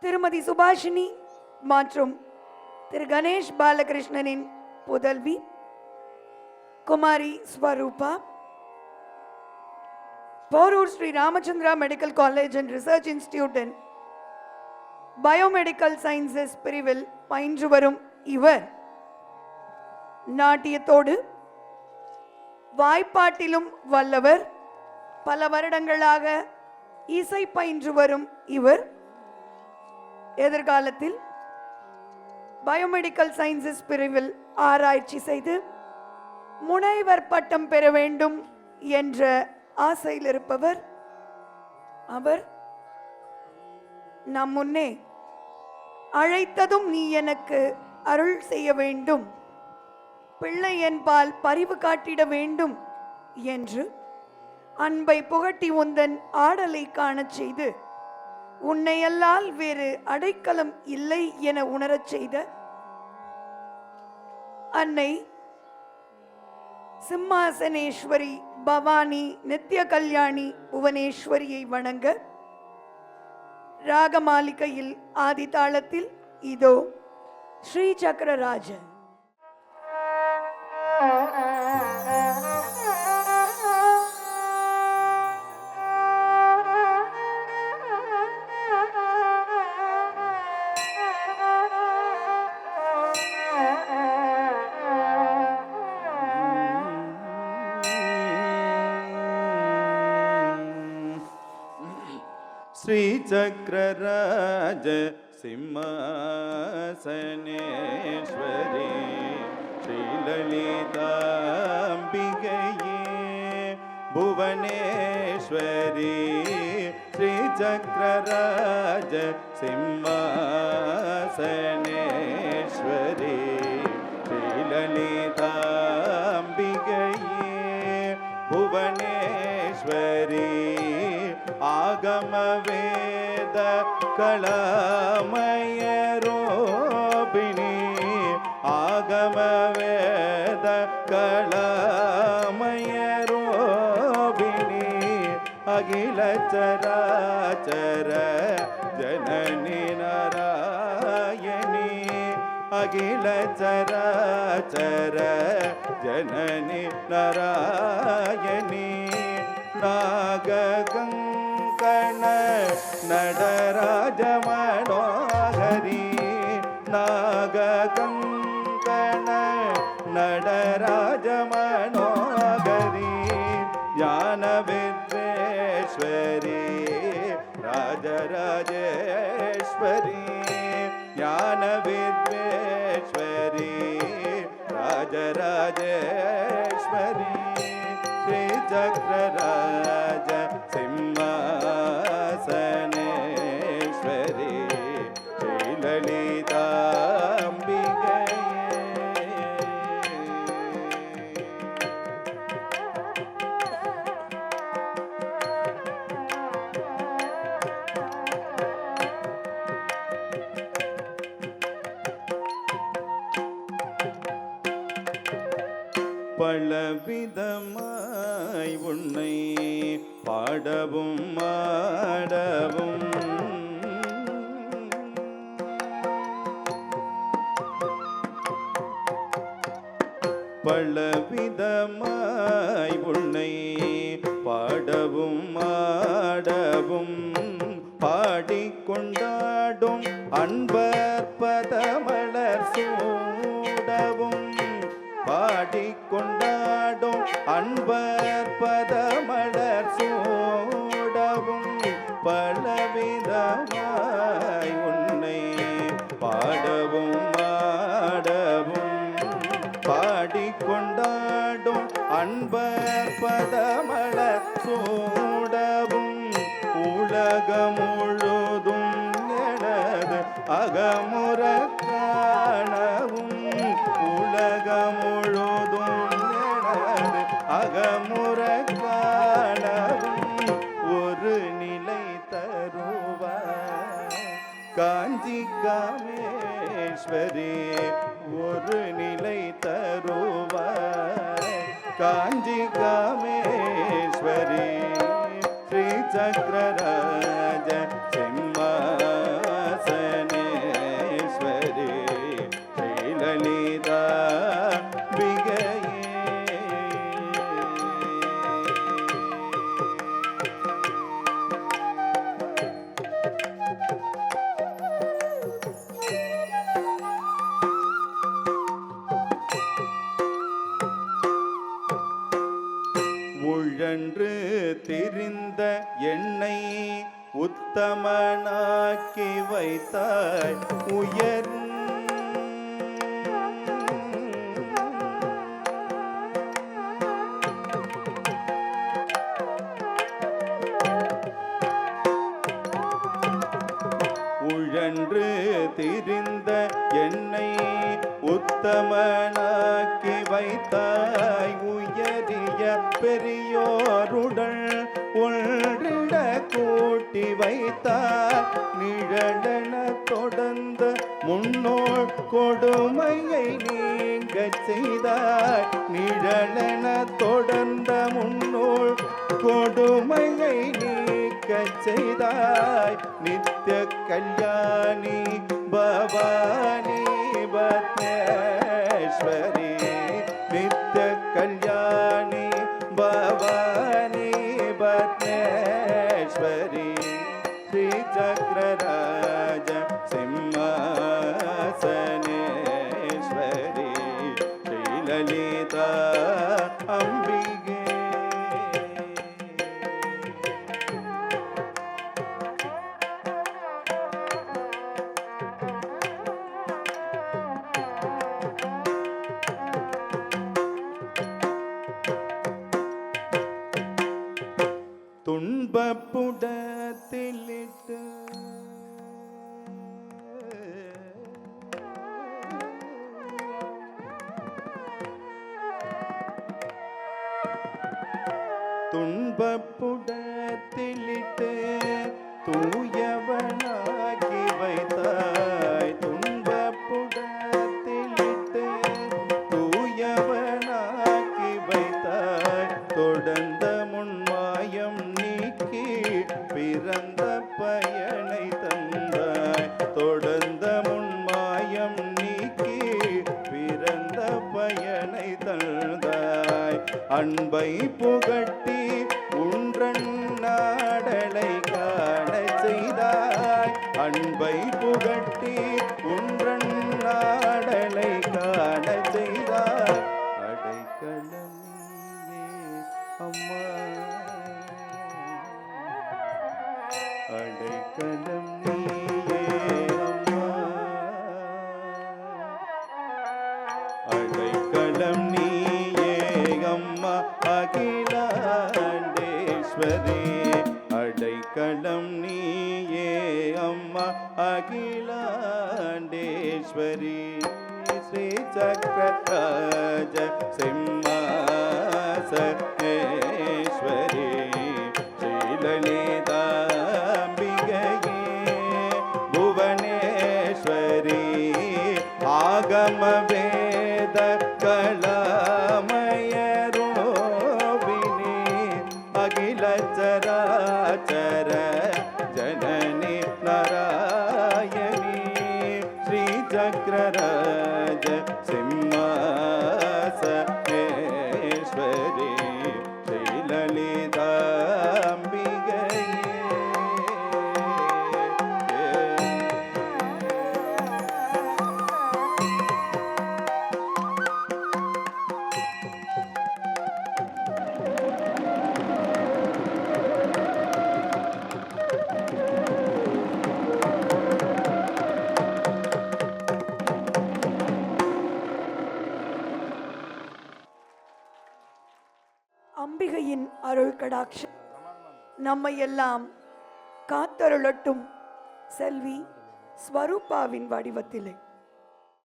திருமதி சுபாஷினி மற்றும் திரு கணேஷ் பாலகிருஷ்ணனின் புதல்வி குமாரி Swarupa, Porur Sri Ramachandra medical college and research இன்ஸ்டிடியூட்டின் பயோமெடிக்கல் சயின்சஸ் பிரிவில் பயின்று வரும் இவர் நாட்டியத்தோடு வாய்ப்பாட்டிலும் வல்லவர். பல வருடங்களாக இசை பயின்று வரும் இவர் எதிர்காலத்தில் பயோமெடிக்கல் சயின்சஸ் பிரிவில் ஆராய்ச்சி செய்து முனைவர் பட்டம் பெற வேண்டும் என்ற ஆசையில் இருப்பவர். அவர் நம் முன்னே அழைத்ததும் நீ எனக்கு அருள் செய்ய வேண்டும், பிள்ளை என்பால் பரிவு காட்டிட வேண்டும் என்று அன்பை புகட்டி உந்தன் ஆடலை காணச் செய்து உன்னையல்லால் வேறு அடைக்கலம் இல்லை என உணரச் செய்த அன்னை சிம்மாசனேஸ்வரி பவானி நித்ய கல்யாணி புவனேஸ்வரியை வணங்க ராகமாலிகையில் ஆதி தாளத்தில் இதோ ஸ்ரீ சக்கரராஜன். श्री चक्रराज सिंहासनेश्वरी श्रीललिताम्बिकये भुवनेश्वरी श्री चक्रराज सिंहासनेश्वरी श्रीललिताम्बिकये भुवनेश्वरी आगम वेद कलामय रूपिणी आगम वेद कलामय रूपिणी अखिल चराचर जननी नारायणी अखिल चराचर जननी नारायणी नागकंकण நடராஜ மனோகரி நாககங்கண நடராஜ மனோகரி ஞான வித்வேஸ்வரி ராஜராஜேஸ்வரி ஞான வித்வேஸ்வரி ராஜராஜேஸ்வரி ஸ்ரீ சக்கரராஜ சிம்மாசனேஸ்வரி ஸ்ரீலலிதாம்பிகயே. பலவிதமாய் உன்னை பாடவும் மாடவும் பலவிதமாய் உன்னை பாடவும் மாடவும் பாடிக்கொண்டாடும் அன்பர் பதமலர் சூடவும் பாடிக்கொண்டாடும் அன்பர் பதமலர் சூடவும் பலவிதமாய் உன்னை பாடவும் மாடவும் பாடிக்கொண்டாடும் அன்பர் பதமலர் சூடவும் உலகம் முழுதும் எனது அகமுற காணவும் உலகம் முழுதும் எனது அகமுற காணவும் ஒரு நிலை தருவாய் காஞ்சி காமேஸ்வரி ஒரு நிலை தருவாய் காஞ்சி காமேஸ்வரி ஸ்ரீ சக்கரராஜ சிம்மாசன உத்தமனாக்கி வைத்தாய் உயர் உழன்று திரிந்த என்னை உத்தமனாக்கி வைத்தாய் உயரிய பெரியோருடன் ஒன்றிட கூட்டி வைத்தாய் நிழலென தொடர்ந்த முன்னோர் கொடுமையை நீங்க செய்தாய் நிழலென தொடர்ந்த முன்னோர் கொடுமையை நீக்க செய்தாய் நித்திய கல்யாணி பவானி பத்மேஸ்வரி நித்திய கல்யாணி பவானி பத்மேஸ்வரி ஸ்ரீ சக்கரராஜ சிம்மாசனேஸ்வரி ஸ்ரீ லலிதா அம்பிகே. துன்பப்புடத்திலிட்டு துன்பப்புடத்திலிட்டு தூயவனாகி வைத்தாய் துன்பப்புடத்திலிட்டு தூயவனாகி வைத்தாய் தொடர்ந்த முன்மாயம் நீக்கி பிறந்த பயனை தந்தாய் தொடர்ந்த முன்மாயம் நீக்கி பிறந்த பயனை தந்தாய் அன்பை புகட்டி உன்றன் நாடலை காண செய்தாய் அன்பை புகட்டி உன்றன் நாடலை காண செய்தாய் அடைக்கலம் நீயே அம்மா அடைக்கலம் நீயே அம்மா அடைக்கலம் நீயே அம்மா அகிலாண்டேஸ்வரி அடைக்கலம் நீயே அம்மா அகிலாண்டேஸ்வரி ஸ்ரீ சக்கரராஜ சிம்மாசனேஸ்வரி ஸ்ரீ லலிதாம்பிகையே புவனேஸ்வரி ஆகம வேத கலாமய ரோபிணி அகில சராச்சர ஜனனி நாராயணி ஸ்ரீ சக்கரராஜ சிம்மாசனேஸ்வரி ஸ்ரீ லலிதாம்பிகையே. அம்பிகையின் அருள் கடாட்சம் நம்மை எல்லாம் காத்தருளட்டும் செல்வி ஸ்வரூபாவின் வடிவத்திலே.